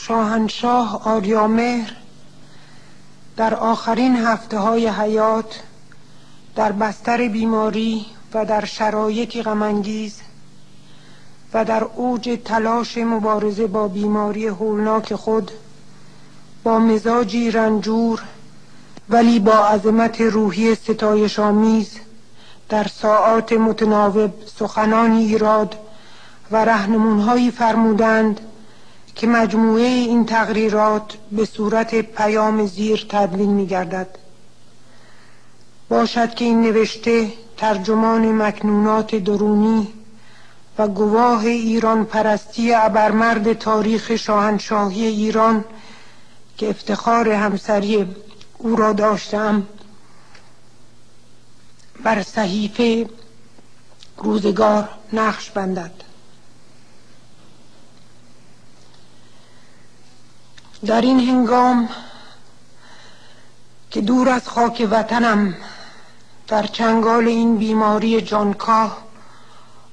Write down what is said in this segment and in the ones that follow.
شاهنشاه آریامهر در آخرین هفته‌های حیات در بستر بیماری و در شرایطی غم‌انگیز و در اوج تلاش مبارزه با بیماری هولناک خود با مزاجی رنجور ولی با عظمت روحی ستایش‌آمیز در ساعات متناوب سخنانی ایراد و راهنمون‌هایی فرمودند که مجموعه این تقریرات به صورت پیام زیر تدوین می‌گردد. باشد که این نوشته ترجمان مکنونات درونی و گواه ایران پرستی ابرمرد تاریخ شاهنشاهی ایران که افتخار همسری او را داشتم بر صحیفه روزگار نقش بندد. در این هنگام که دور از خاک وطنم در چنگال این بیماری جانکاه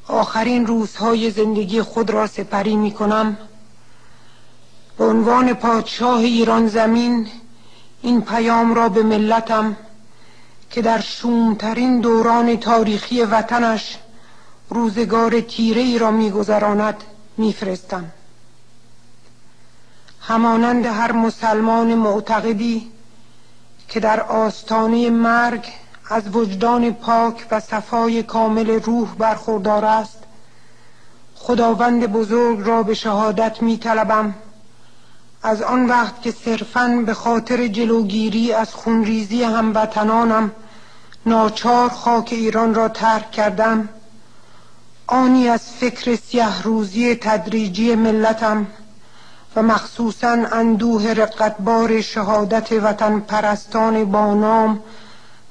آخرین روزهای زندگی خود را سپری می کنم، به عنوان پادشاه ایران زمین این پیام را به ملتم که در شومترین دوران تاریخی وطنش روزگار تیره ای را می گذراند می فرستم. همانند هر مسلمان معتقدی که در آستانه مرگ از وجدان پاک و صفای کامل روح برخوردار است، خداوند بزرگ را به شهادت می طلبم از آن وقت که صرفاً به خاطر جلوگیری از خونریزی هموطنانم ناچار خاک ایران را ترک کردم، آنی از فکر سیه روزی تدریجی ملتم و مخصوصاً اندوه رقتبار شهادت وطن پرستان با نام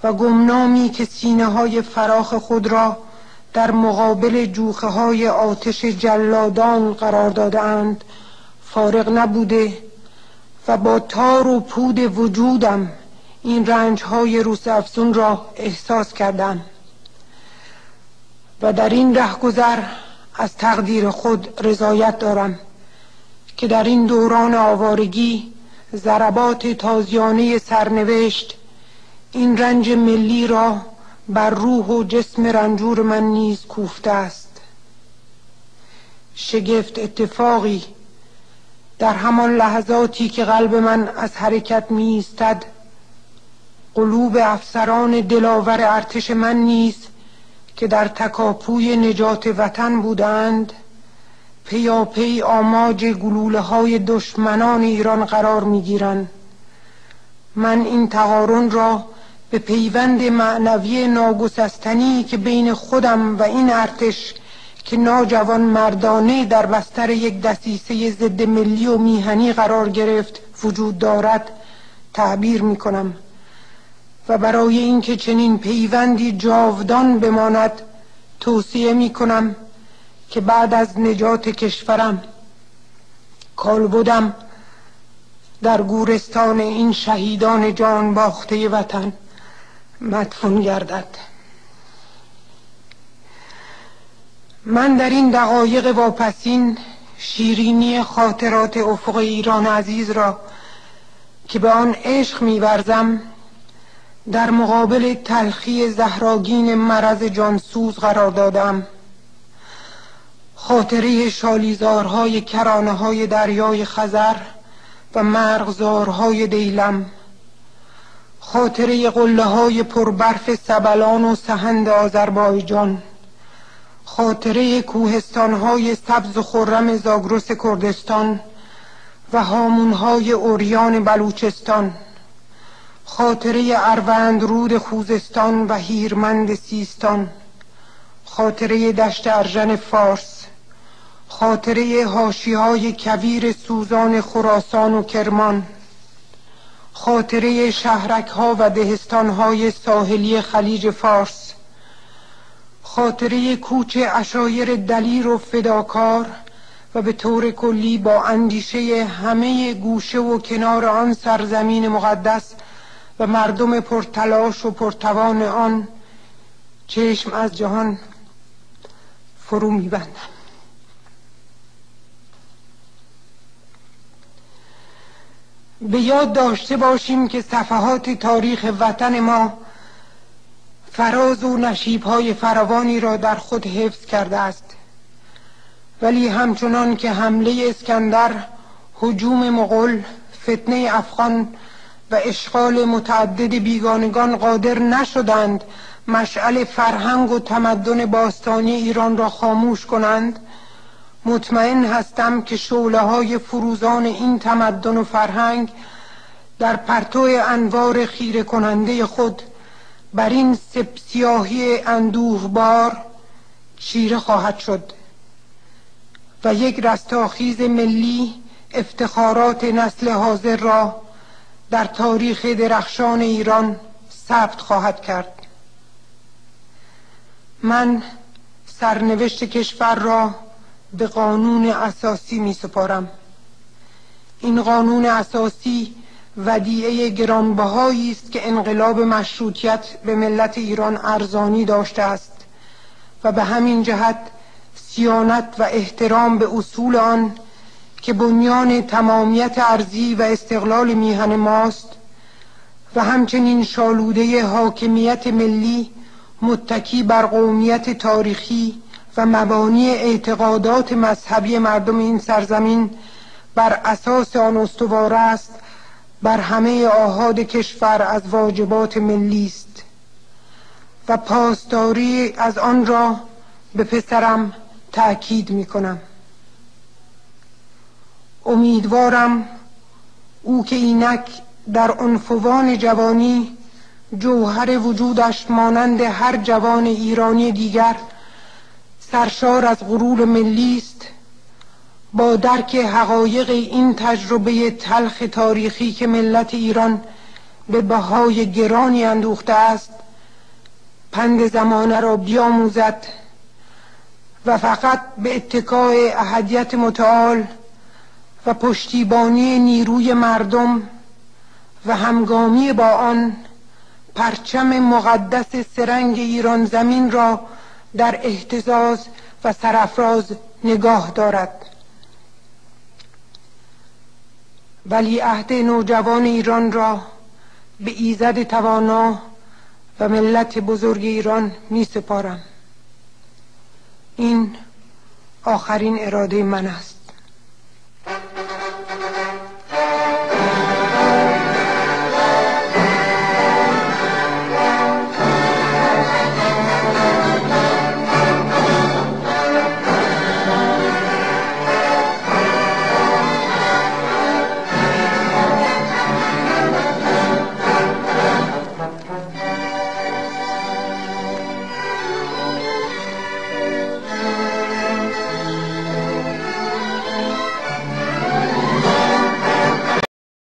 و گمنامی که سینه های فراخ خود را در مقابل جوخه های آتش جلادان قرار دادند فارغ نبوده و با تار و پود وجودم این رنج های روزافزون را احساس کردم و در این رهگذر از تقدیر خود رضایت دارم که در این دوران آوارگی ضربات تازیانه سرنوشت این رنج ملی را بر روح و جسم رنجور من نیز کوفته است. شگفت اتفاقی در همان لحظاتی که قلب من از حرکت می ایستد، قلوب افسران دلاور ارتش من نیز که در تکاپوی نجات وطن بودند پیاپی آماج گلوله های دشمنان ایران قرار می گیرند. من این تقارن را به پیوند معنوی ناگسستنی که بین خودم و این ارتش که ناجوان مردانه در بستر یک دسیسه ضد ملی و میهنی قرار گرفت وجود دارد تعبیر می کنم و برای اینکه چنین پیوندی جاودان بماند توصیه می کنم که بعد از نجات کشورم کالبدم در گورستان این شهیدان جان باخته وطن مدفون گردد. من در این دقایق واپسین شیرینی خاطرات افق ایران عزیز را که به آن عشق می‌ورزم در مقابل تلخی زهراگین مرض جانسوز قرار دادم. خاطره شالیزارهای کرانه‌های دریای خزر و مرغزارهای دیلم، خاطره قله‌های پربرف سبلان و سهند آذربایجان، خاطره کوهستان‌های سبز و خرم زاگرس کردستان و هامون‌های اوریان بلوچستان، خاطره اروندرود خوزستان و هیرمند سیستان، خاطره دشت ارژن فارس، خاطره حاشیه‌های کویر سوزان خراسان و کرمان، خاطره شهرک‌ها و دهستان‌های ساحلی خلیج فارس، خاطره کوچ عشایر دلیر و فداکار و به طور کلی با اندیشه همه گوشه و کنار آن سرزمین مقدس و مردم پرتلاش و پرتوان آن چشم از جهان فرو می‌بندم. به یاد داشته باشیم که صفحات تاریخ وطن ما فراز و نشیب‌های فراوانی را در خود حفظ کرده است، ولی همچنان که حمله اسکندر، هجوم مغول، فتنه افغان و اشغال متعدد بیگانگان قادر نشدند مشعل فرهنگ و تمدن باستانی ایران را خاموش کنند، مطمئن هستم که شعله‌های فروزان این تمدن و فرهنگ در پرتو انوار خیره کننده خود بر این سیاهی اندوهبار چیره خواهد شد و یک رستاخیز ملی افتخارات نسل حاضر را در تاریخ درخشان ایران ثبت خواهد کرد. من سرنوشت کشور را به قانون اساسی می سپارم. این قانون اساسی ودیعه گرانبهایی است که انقلاب مشروطیت به ملت ایران ارزانی داشته است و به همین جهت صیانت و احترام به اصول آن که بنیان تمامیت ارضی و استقلال میهن ماست و همچنین شالوده حاکمیت ملی متکی بر قومیت تاریخی و مبانی اعتقادات مذهبی مردم این سرزمین بر اساس آن استوار است، بر همه آحاد کشور از واجبات ملی است و پاسداری از آن را به پسرم تأکید می کنم. امیدوارم او که اینک در عنفوان جوانی جوهر وجودش مانند هر جوان ایرانی دیگر سرشار از غرور ملی است، با درک حقایق این تجربه تلخ تاریخی که ملت ایران به بهای گرانی اندوخته است پند زمانه را بیاموزد و فقط به اتکای احدیت متعال و پشتیبانی نیروی مردم و همگامی با آن پرچم مقدس سرنگ ایران زمین را در اهتزاز و سرافراز نگاه دارد. ولیعهد نوجوان ایران را به ایزد توانا و ملت بزرگ ایران می سپارم. این آخرین اراده من است.